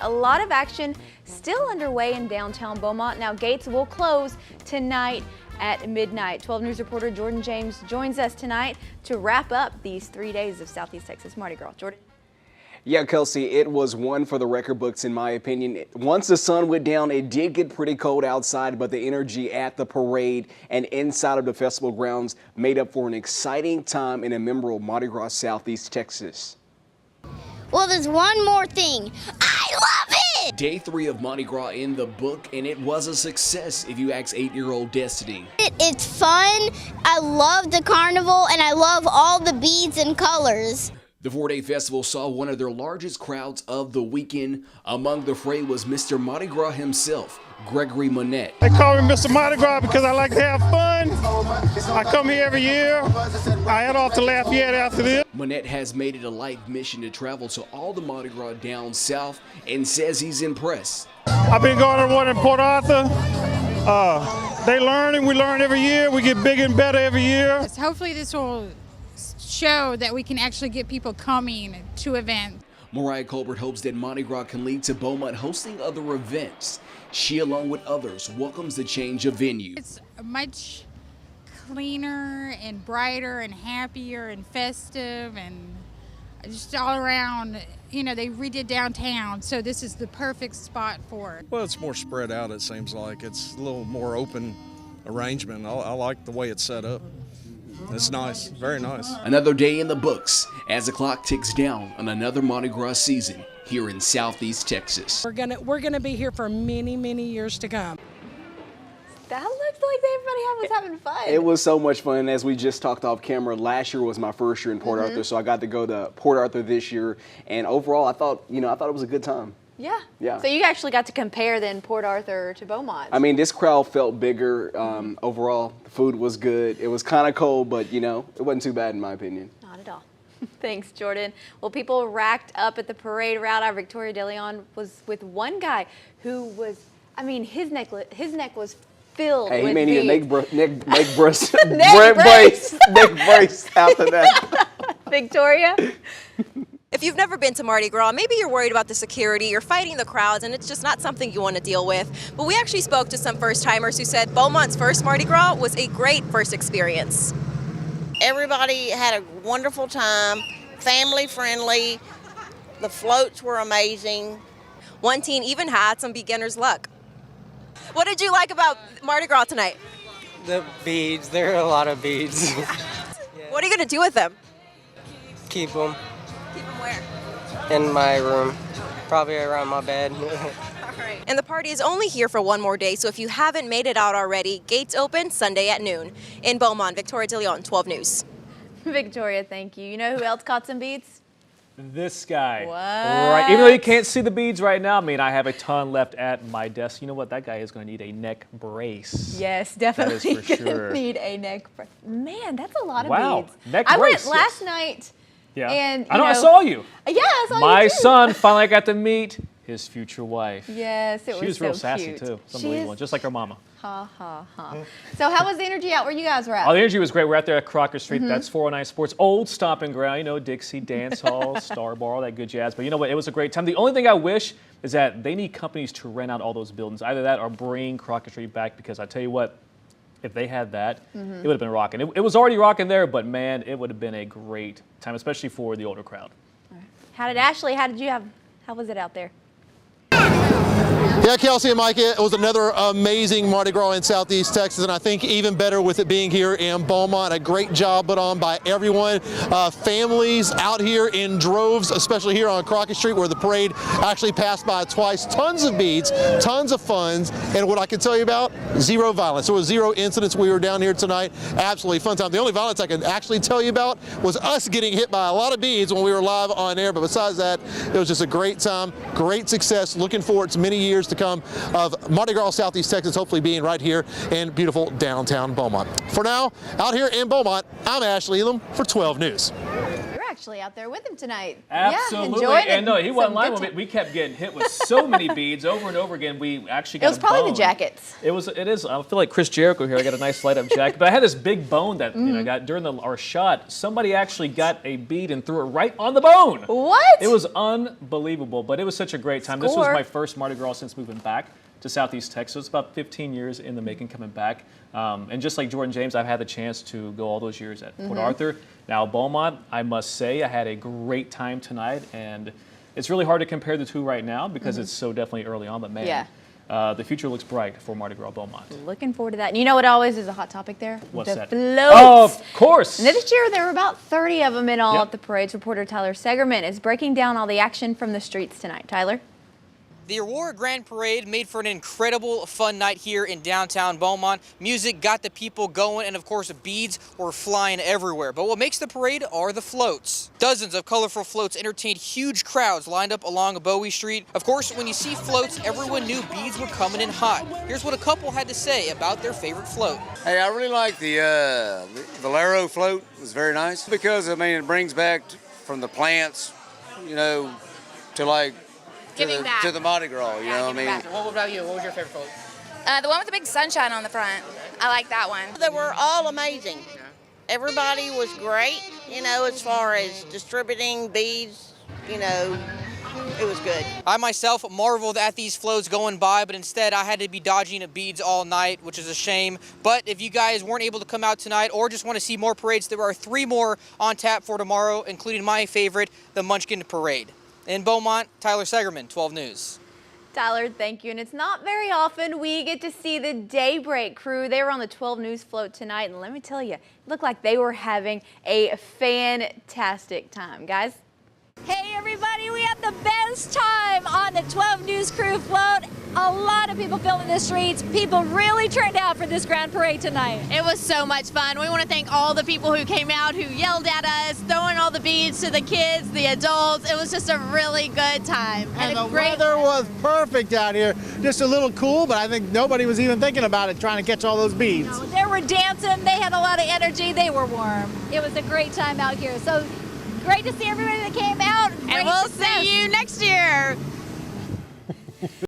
A lot of action still underway in downtown Beaumont. Now, gates will close tonight at midnight. 12 News reporter Jordan James joins us tonight to wrap up these 3 days of Southeast Texas Mardi Gras. Jordan. Yeah, Kelsey, it was one for the record books in my opinion. Once the sun went down, it did get pretty cold outside, but the energy at the parade and inside of the festival grounds made up for an exciting time in a memorable Mardi Gras Southeast Texas. Well, there's one more thing. I love it! Day 3 of Mardi Gras in the book, and it was a success if you ask 8-year-old Destiny. It's fun. I love the carnival, and I love all the beads and colors. The 4-day festival saw one of their largest crowds of the weekend. Among the fray was Mr. Mardi Gras himself, Gregory Monette. They call me Mr. Mardi Gras because I like to have fun. I come here every year. I head off to Lafayette after this. Monette has made it a life mission to travel to all the Mardi Gras down south and says he's impressed. I've been going to one in Port Arthur. They learn and we learn every year. We get bigger and better every year. Hopefully this will show that we can actually get people coming to events. Mariah Colbert hopes that Mardi Gras can lead to Beaumont hosting other events. She, along with others, welcomes the change of venue. It's much cleaner and brighter and happier and festive and just all around. You know, they redid downtown, so this is the perfect spot for it. Well, it's more spread out, it seems like. It's a little more open arrangement. I like the way it's set up. It's nice, very nice. Another day in the books as the clock ticks down on another Mardi Gras season here in Southeast Texas. We're gonna be here for many, many years to come. That looked like everybody was having fun. It was so much fun. As we just talked off camera, last year was my first year in Port Arthur, so I got to go to Port Arthur this year. And overall, I thought it was a good time. Yeah. Yeah. So you actually got to compare then Port Arthur to Beaumont. I mean, this crowd felt bigger. Overall, the food was good. It was kind of cold, but it wasn't too bad in my opinion. Not at all. Thanks, Jordan. Well, people racked up at the parade route. Our Victoria De Leon was with one guy who was, his neck was filled with He may need a neck brace after that. Victoria? If you've never been to Mardi Gras, maybe you're worried about the security, you're fighting the crowds, and it's just not something you want to deal with. But we actually spoke to some first-timers who said Beaumont's first Mardi Gras was a great first experience. Everybody had a wonderful time, family-friendly. The floats were amazing. One teen even had some beginner's luck. What did you like about Mardi Gras tonight? The beads. There are a lot of beads. What are you going to do with them? Keep them. Keep them where? In my room, probably around my bed. All right. And the party is only here for one more day, so if you haven't made it out already, gates open Sunday at noon. In Beaumont, Victoria De Leon, 12 News. Victoria, thank you. You know who else caught some beads? This guy. What? Right. Even though you can't see the beads right now, I have a ton left at my desk. You know what? That guy is going to need a neck brace. Yes, definitely. That is for sure. Need a neck brace. Man, that's a lot of beads. Neck I brace. went last night. Yeah. And I saw you. Yeah, I saw you My too. son finally got to meet his future wife. Yes, it was so cute. She was real sassy too. It's unbelievable. Just like her mama. Ha, ha, ha. So how was the energy out where you guys were at? Oh, the energy was great. We're out there at Crocker Street. That's 409 Sports, old stomping ground. Dixie, Dance Hall, Star Bar, all that good jazz. But you know what? It was a great time. The only thing I wish is that they need companies to rent out all those buildings. Either that or bring Crocker Street back, because I tell you what, if they had that, it would have been rocking. It was already rocking there, but man, it would have been a great time, especially for the older crowd. All right. How was it out there? Yeah, Kelsey and Mike, it was another amazing Mardi Gras in Southeast Texas, and I think even better with it being here in Beaumont. A great job put on by everyone. Families out here in droves, especially here on Crockett Street where the parade actually passed by twice. Tons of beads, tons of funds, and what I can tell you about, zero violence. There was zero incidents. We were down here tonight. Absolutely fun time. The only violence I can actually tell you about was us getting hit by a lot of beads when we were live on air, but besides that, it was just a great time, great success. Looking forward to many years to come of Mardi Gras Southeast Texas, hopefully being right here in beautiful downtown Beaumont. For now, out here in Beaumont, I'm Ashley Elam for 12 News. You're actually actually out there with him tonight. Absolutely. Yeah, enjoyed it. And no, he wasn't Some lying. good We kept getting hit with so many beads over and over again. We actually got It was probably bone. the jackets. It is. I feel like Chris Jericho here. I got a nice light up jacket. But I had this big bone that I got during our shot. Somebody actually got a bead and threw it right on the bone. What? It was unbelievable. But it was such a great time. This was my first Mardi Gras since moving back to Southeast Texas. It's about 15 years in the making coming back. And just like Jordan James, I've had the chance to go all those years at Port Arthur. Now Beaumont, I must say, I had a great time tonight. And it's really hard to compare the two right now because it's so definitely early on. But man, the future looks bright for Mardi Gras Beaumont. Looking forward to that. And you know what always is a hot topic there? What's that? Floats. Oh, of course. And this year there were about 30 of them in all at the parades. Reporter Tyler Segerman is breaking down all the action from the streets tonight. Tyler? The Aurora Grand Parade made for an incredible fun night here in downtown Beaumont. Music got the people going, and of course beads were flying everywhere. But what makes the parade are the floats. Dozens of colorful floats entertained huge crowds lined up along Bowie Street. Of course, when you see floats, everyone knew beads were coming in hot. Here's what a couple had to say about their favorite float. Hey, I really like the Valero float. It was very nice because, I mean, it brings back from the plants, you know, to like to the Mardi Gras, you know what I mean? What about you? What was your favorite float? The one with the big sunshine on the front. I like that one. They were all amazing. Everybody was great, you know, as far as distributing beads, you know, it was good. I myself marveled at these floats going by, but instead I had to be dodging beads all night, which is a shame. But if you guys weren't able to come out tonight or just want to see more parades, there are 3 more on tap for tomorrow, including my favorite, the Munchkin Parade. In Beaumont, Tyler Segerman, 12 News. Tyler, thank you. And it's not very often we get to see the Daybreak crew. They were on the 12 News float tonight, and let me tell you, it looked like they were having a fantastic time. Guys? Hey everybody, we had the best time on the 12 News crew float. A lot of people filling the streets. People really turned out for this Grand Parade tonight. It was so much fun. We want to thank all the people who came out, who yelled at us, throwing all the beads to the kids, the adults. It was just a really good time. And the weather was perfect out here. Just a little cool, but I think nobody was even thinking about it, trying to catch all those beads. No, they were dancing. They had a lot of energy. They were warm. It was a great time out here. So great to see everybody that came out. And we'll see you next year.